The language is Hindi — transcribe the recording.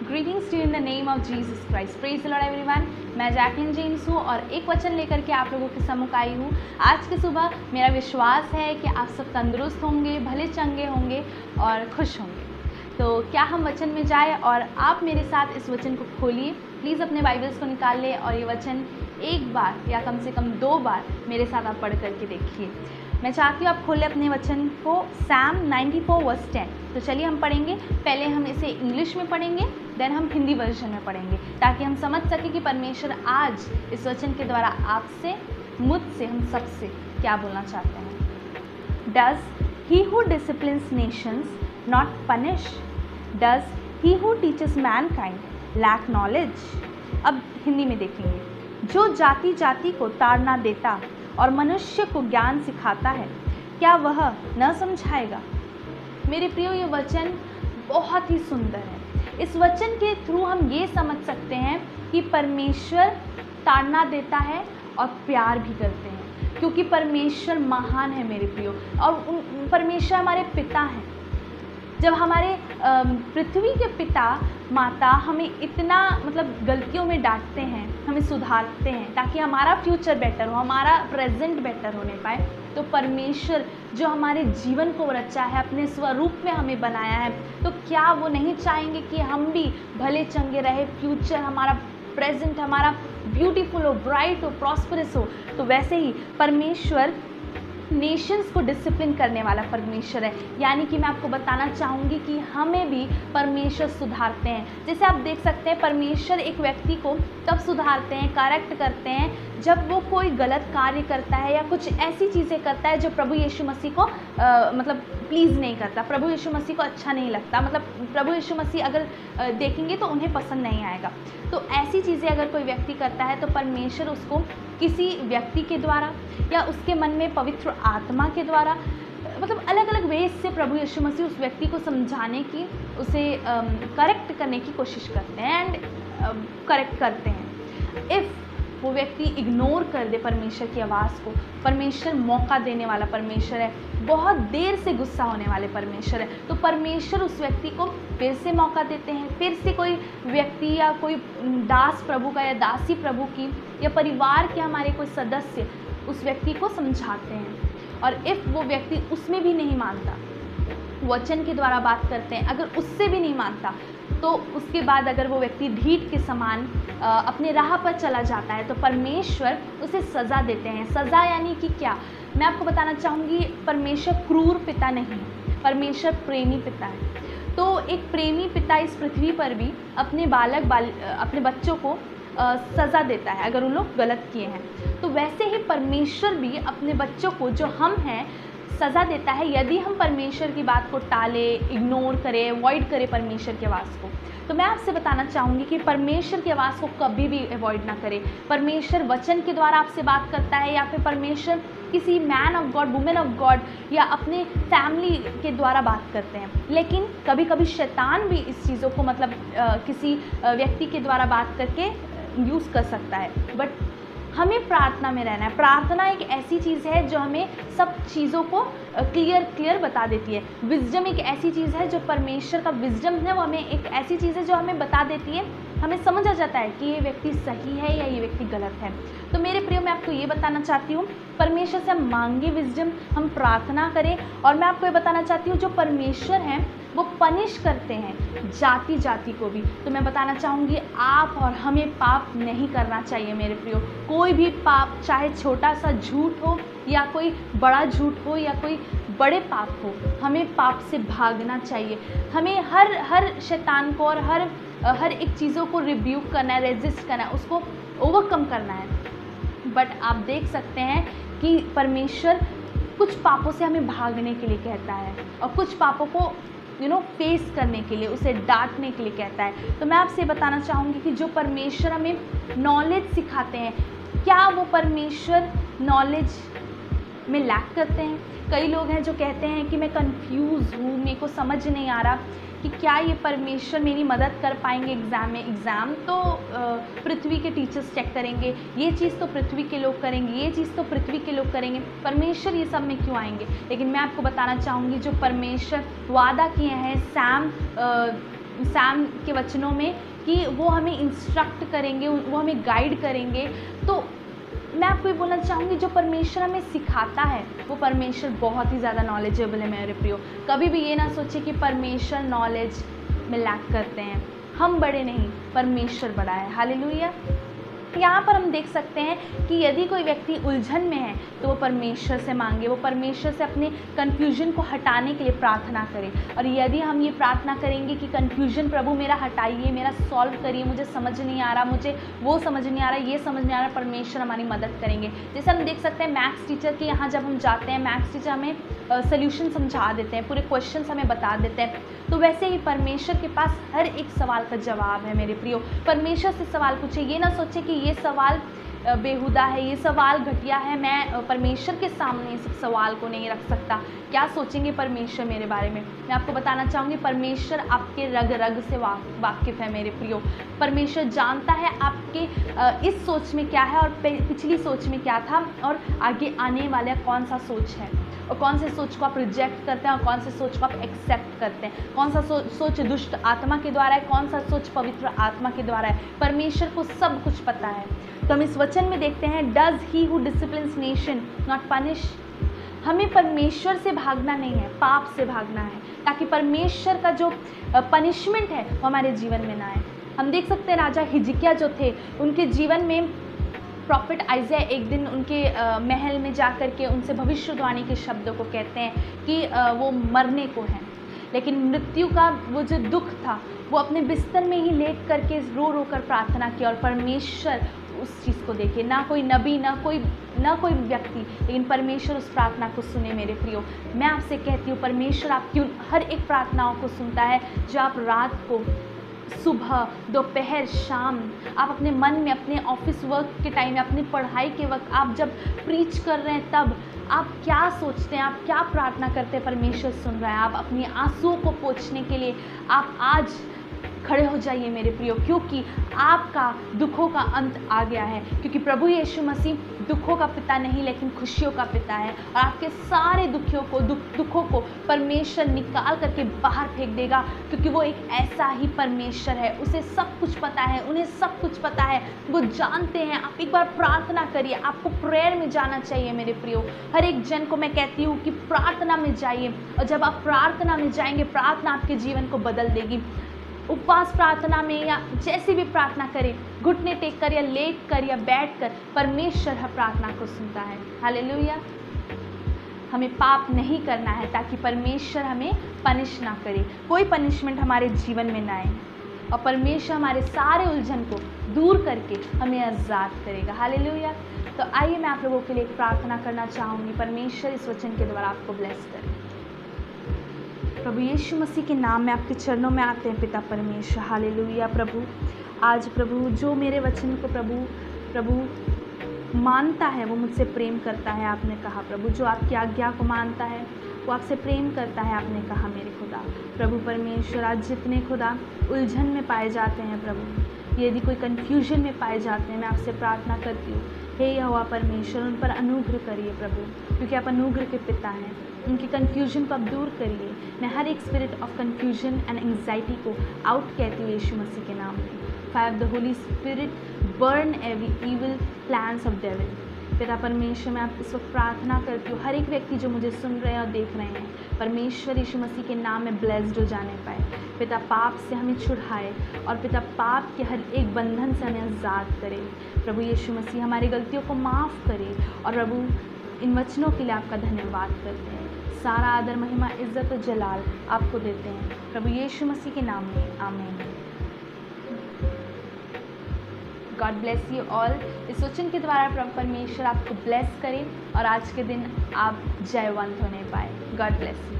Greetings to in the name of Jesus Christ. Praise the Lord everyone. मैं जैकलिन जेम्स हूँ और एक वचन लेकर के आप लोगों के सम्मुख आई हूँ। आज की सुबह मेरा विश्वास है कि आप सब तंदुरुस्त होंगे, भले चंगे होंगे और खुश होंगे। तो क्या हम वचन में जाए और आप मेरे साथ इस वचन को खोलिए। प्लीज़ अपने बाइबल्स को निकाल लें और ये वचन एक बार या कम से कम 2 बार मेरे साथ आप पढ़ करके देखिए। मैं चाहती हूँ आप खोलें अपने वचन को साम 94 वर्स 10। तो चलिए हम पढ़ेंगे। पहले हम इसे इंग्लिश में पढ़ेंगे, देन हम हिंदी वर्जन में पढ़ेंगे, ताकि हम समझ सकें कि परमेश्वर आज इस वचन के द्वारा आपसे, मुझसे, हम सबसे क्या बोलना चाहते हैं। Does he who disciplines nations not punish? Does he who teaches mankind lack knowledge? अब हिंदी में देखेंगे। जो जाति जाति को ताड़ना देता और मनुष्य को ज्ञान सिखाता है, क्या वह न समझाएगा? मेरे प्रियो, ये वचन बहुत ही सुंदर है। इस वचन के थ्रू हम ये समझ सकते हैं कि परमेश्वर ताड़ना देता है और प्यार भी करते हैं, क्योंकि परमेश्वर महान है मेरे प्रियो। और परमेश्वर हमारे पिता हैं। जब हमारे पृथ्वी के पिता माता हमें इतना गलतियों में डांटते हैं, हमें सुधारते हैं ताकि हमारा फ्यूचर बेटर हो, हमारा प्रेजेंट बेटर होने पाए, तो परमेश्वर जो हमारे जीवन को रचा है, अपने स्वरूप में हमें बनाया है, तो क्या वो नहीं चाहेंगे कि हम भी भले चंगे रहे, फ्यूचर हमारा, प्रेजेंट हमारा ब्यूटीफुल हो, ब्राइट हो, प्रॉस्परस हो। तो वैसे ही परमेश्वर नेशंस को डिसिप्लिन करने वाला परमेश्वर है। यानी कि मैं आपको बताना चाहूँगी कि हमें भी परमेश्वर सुधारते हैं। जैसे आप देख सकते हैं, परमेश्वर एक व्यक्ति को तब सुधारते हैं, करेक्ट करते हैं, जब वो कोई गलत कार्य करता है या कुछ ऐसी चीज़ें करता है जो प्रभु यीशु मसीह को प्लीज़ नहीं करता, प्रभु यीशु मसीह को अच्छा नहीं लगता। प्रभु यीशु मसीह अगर देखेंगे तो उन्हें पसंद नहीं आएगा। तो ऐसी चीज़ें अगर कोई व्यक्ति करता है तो परमेश्वर उसको किसी व्यक्ति के द्वारा या उसके मन में पवित्र आत्मा के द्वारा अलग अलग वेज से प्रभु यीशु मसीह उस व्यक्ति को समझाने की, उसे करेक्ट करने की कोशिश करते हैं एंड करेक्ट करते हैं। इफ़ वो व्यक्ति इग्नोर कर दे परमेश्वर की आवाज़ को, परमेश्वर मौका देने वाला परमेश्वर है, बहुत देर से गुस्सा होने वाले परमेश्वर है, तो परमेश्वर उस व्यक्ति को फिर से मौका देते हैं। फिर से कोई व्यक्ति या कोई दास प्रभु का या दासी प्रभु की या परिवार के हमारे कोई सदस्य उस व्यक्ति को समझाते हैं। और इफ़ वो व्यक्ति उसमें भी नहीं मानता, वचन के द्वारा बात करते हैं, अगर उससे भी नहीं मानता, तो उसके बाद अगर वो व्यक्ति ढीठ के समान अपने राह पर चला जाता है, तो परमेश्वर उसे सज़ा देते हैं। सज़ा यानी कि क्या, मैं आपको बताना चाहूँगी, परमेश्वर क्रूर पिता नहीं, परमेश्वर प्रेमी पिता है। तो एक प्रेमी पिता इस पृथ्वी पर भी अपने अपने बच्चों को सज़ा देता है अगर उन लोग गलत किए हैं। तो वैसे ही परमेश्वर भी अपने बच्चों को, जो हम हैं, सज़ा देता है यदि हम परमेश्वर की बात को टाले, इग्नोर करें, अवॉइड करें परमेश्वर की आवाज़ को। तो मैं आपसे बताना चाहूँगी कि परमेश्वर की आवाज़ को कभी भी अवॉइड ना करें। परमेश्वर वचन के द्वारा आपसे बात करता है, या फिर परमेश्वर किसी man of God, women of God या अपने फैमिली के द्वारा बात करते हैं। लेकिन कभी कभी शैतान भी इस चीज़ों को किसी व्यक्ति के द्वारा बात करके यूज़ कर सकता है। बट हमें प्रार्थना में रहना है। प्रार्थना एक ऐसी चीज़ है जो हमें सब चीज़ों को क्लियर बता देती है। विजडम एक ऐसी चीज़ है जो परमेश्वर का विजडम है, वो हमें एक ऐसी चीज़ है जो हमें बता देती है, हमें समझ आ जाता है कि ये व्यक्ति सही है या ये व्यक्ति गलत है। तो मेरे प्रियो, मैं आपको ये बताना चाहती हूँ, परमेश्वर से हम मांगे विजडम, हम प्रार्थना करें। और मैं आपको ये बताना चाहती हूँ, जो परमेश्वर हैं वो पनिश करते हैं जाति जाति को भी। तो मैं बताना चाहूँगी, आप और हमें पाप नहीं करना चाहिए मेरे प्रियो। कोई भी पाप, चाहे छोटा सा झूठ हो या कोई बड़ा झूठ हो या कोई बड़े पाप हो, हमें पाप से भागना चाहिए। हमें हर शैतान को और हर एक चीज़ों को रिब्यूक करना है, रेजिस्ट करना है, उसको ओवरकम करना है। बट आप देख सकते हैं कि परमेश्वर कुछ पापों से हमें भागने के लिए कहता है और कुछ पापों को फेस करने के लिए, उसे डांटने के लिए कहता है। तो मैं आपसे बताना चाहूँगी कि जो परमेश्वर हमें नॉलेज सिखाते हैं, क्या वो परमेश्वर नॉलेज में लैक करते हैं? कई लोग हैं जो कहते हैं कि मैं कंफ्यूज हूँ, मेरे को समझ नहीं आ रहा कि क्या ये परमेश्वर मेरी मदद कर पाएंगे एग्ज़ाम में। एग्ज़ाम तो पृथ्वी के टीचर्स चेक करेंगे, ये चीज़ तो पृथ्वी के लोग करेंगे, ये चीज़ तो पृथ्वी के लोग करेंगे, परमेश्वर ये सब में क्यों आएंगे? लेकिन मैं आपको बताना चाहूँगी, जो परमेश्वर वादा किए हैं साम सैम के वचनों में कि वो हमें इंस्ट्रक्ट करेंगे, वो हमें गाइड करेंगे। तो मैं आपको ये बोलना चाहूँगी, जो परमेश्वर हमें सिखाता है वो परमेश्वर बहुत ही ज़्यादा नॉलेजेबल है मेरे प्रियो। कभी भी ये ना सोचे कि परमेश्वर नॉलेज में लैक करते हैं। हम बड़े नहीं, परमेश्वर बड़ा है। हालेलुया। यहाँ पर हम देख सकते हैं कि यदि कोई व्यक्ति उलझन में है तो वो परमेश्वर से मांगे, वो परमेश्वर से अपने कन्फ्यूजन को हटाने के लिए प्रार्थना करें। और यदि हम ये प्रार्थना करेंगे कि कन्फ्यूजन प्रभु मेरा हटाइए, मेरा सॉल्व करिए, मुझे समझ नहीं आ रहा, मुझे वो समझ नहीं आ रहा, ये समझ नहीं आ रहा, परमेश्वर हमारी मदद करेंगे। जैसे हम देख सकते हैं मैथ्स टीचर के यहाँ जब हम जाते हैं, मैथ्स टीचर हमें सोल्यूशन समझा देते हैं, पूरे क्वेश्चन हमें बता देते हैं। तो वैसे ही परमेश्वर के पास हर एक सवाल का जवाब है मेरे प्रियो। परमेश्वर से सवाल पूछे, ये ना सोचे कि ये सवाल बेहुदा है, ये सवाल घटिया है, मैं परमेश्वर के सामने इस सवाल को नहीं रख सकता। क्या सोचेंगे परमेश्वर मेरे बारे में? मैं आपको बताना चाहूँगी, परमेश्वर आपके रग रग से वाकिफ़ है मेरे प्रियो। परमेश्वर जानता है आपके इस सोच में क्या है और पिछली सोच में क्या था और आगे आने वाला कौन सा सोच है, और कौन से सोच को आप रिजेक्ट करते हैं और कौन से सोच को आप एक्सेप्ट करते हैं, कौन सा सोच दुष्ट आत्मा के द्वारा है, कौन सा सोच पवित्र आत्मा के द्वारा है। परमेश्वर को सब कुछ पता है। तो हम इस वचन में देखते हैं, does he who disciplines nation not punish. हमें परमेश्वर से भागना नहीं है, पाप से भागना है, ताकि परमेश्वर का जो पनिशमेंट है वो हमारे जीवन में ना आए। हम देख सकते हैं राजा हिजकिय्याह जो थे, उनके जीवन में प्रॉफिट आइज़ाया एक दिन उनके महल में जा कर के उनसे भविष्यवाणी के शब्दों को कहते हैं कि वो मरने को हैं, लेकिन मृत्यु का वो जो दुख था वो अपने बिस्तर में ही लेट करके रो रो कर प्रार्थना की, और परमेश्वर उस चीज़ को देखे। ना कोई नबी, ना कोई व्यक्ति, लेकिन परमेश्वर उस प्रार्थना को सुने मेरे प्रियो। मैं आपसे कहती हूँ, परमेश्वर आपकी उन हर एक प्रार्थनाओं को सुनता है जो आप रात को, सुबह, दोपहर, शाम, आप अपने मन में, अपने ऑफिस वर्क के टाइम में, अपनी पढ़ाई के वक्त, आप जब प्रीच कर रहे हैं तब आप क्या सोचते हैं, आप क्या प्रार्थना करते हैं, परमेश्वर सुन रहा है। आप अपनी आंसुओं को पोंछने के लिए आप आज खड़े हो जाइए मेरे प्रियो, क्योंकि आपका दुखों का अंत आ गया है। क्योंकि प्रभु यीशु मसीह दुखों का पिता नहीं लेकिन खुशियों का पिता है, और आपके सारे दुखों को परमेश्वर निकाल करके बाहर फेंक देगा, क्योंकि वो एक ऐसा ही परमेश्वर है। उसे सब कुछ पता है, उन्हें सब कुछ पता है, वो जानते हैं। आप एक बार प्रार्थना करिए, आपको प्रेयर में जाना चाहिए मेरे प्रियो। हर एक जन को मैं कहती हूँ कि प्रार्थना में जाइए, और जब आप प्रार्थना में जाएंगे, प्रार्थना आपके जीवन को बदल देगी। उपवास प्रार्थना में या जैसी भी प्रार्थना करें, घुटने टेक कर या लेट कर या बैठ कर, परमेश्वर हर प्रार्थना को सुनता है। हालेलुया। हमें पाप नहीं करना है ताकि परमेश्वर हमें पनिश ना करे, कोई पनिशमेंट हमारे जीवन में ना आए, और परमेश्वर हमारे सारे उलझन को दूर करके हमें आज़ाद करेगा। हालेलुया। तो आइए मैं आप लोगों के लिए एक प्रार्थना करना चाहूँगी। परमेश्वर इस वचन के द्वारा आपको ब्लेस करे। प्रभु यीशु मसीह के नाम में आपके चरणों में आते हैं पिता परमेश्वर। हालेलुया। प्रभु आज प्रभु जो मेरे वचन को प्रभु मानता है वो मुझसे प्रेम करता है, आपने कहा प्रभु। जो आपकी आज्ञा को मानता है वो आपसे प्रेम करता है, आपने कहा मेरे खुदा। प्रभु परमेश्वर आज जितने खुदा उलझन में पाए जाते हैं प्रभु, यदि कोई कन्फ्यूजन में पाए जाते हैं, मैं आपसे प्रार्थना करती हूँ, हे यहोवा परमेश्वर उन पर अनुग्रह करिए प्रभु, क्योंकि आप अनुग्रह के पिता हैं। उनकी कन्फ्यूजन को आप दूर करिए। मैं हर एक spirit of confusion and anxiety को आउट कहती हूँ यीशु मसीह के नाम में। Fire of the Holi spirit burn every evil plans of devil. पिता परमेश्वर मैं आप इस वक्त प्रार्थना करती हूँ, हर एक व्यक्ति जो मुझे सुन रहे हैं और देख रहे हैं, परमेश्वर यीशु मसीह के नाम में ब्लेस्ड हो जाने पाए। पिता पाप से हमें छुड़ाए, और पिता पाप के हर एक बंधन से हमें आज़ाद करे। प्रभु यीशु मसीह हमारी गलतियों को माफ़ करे, और प्रभु इन वचनों के लिए आपका धन्यवाद करते हैं। सारा आदर, महिमा, इज्जत और जलाल आपको देते हैं प्रभु यीशु मसीह के नाम में। आमीन। God bless you all. इस वचन के द्वारा प्रभु परमेश्वर आपको ब्लेस करें और आज के दिन आप जयवंत होने पाए। God bless you.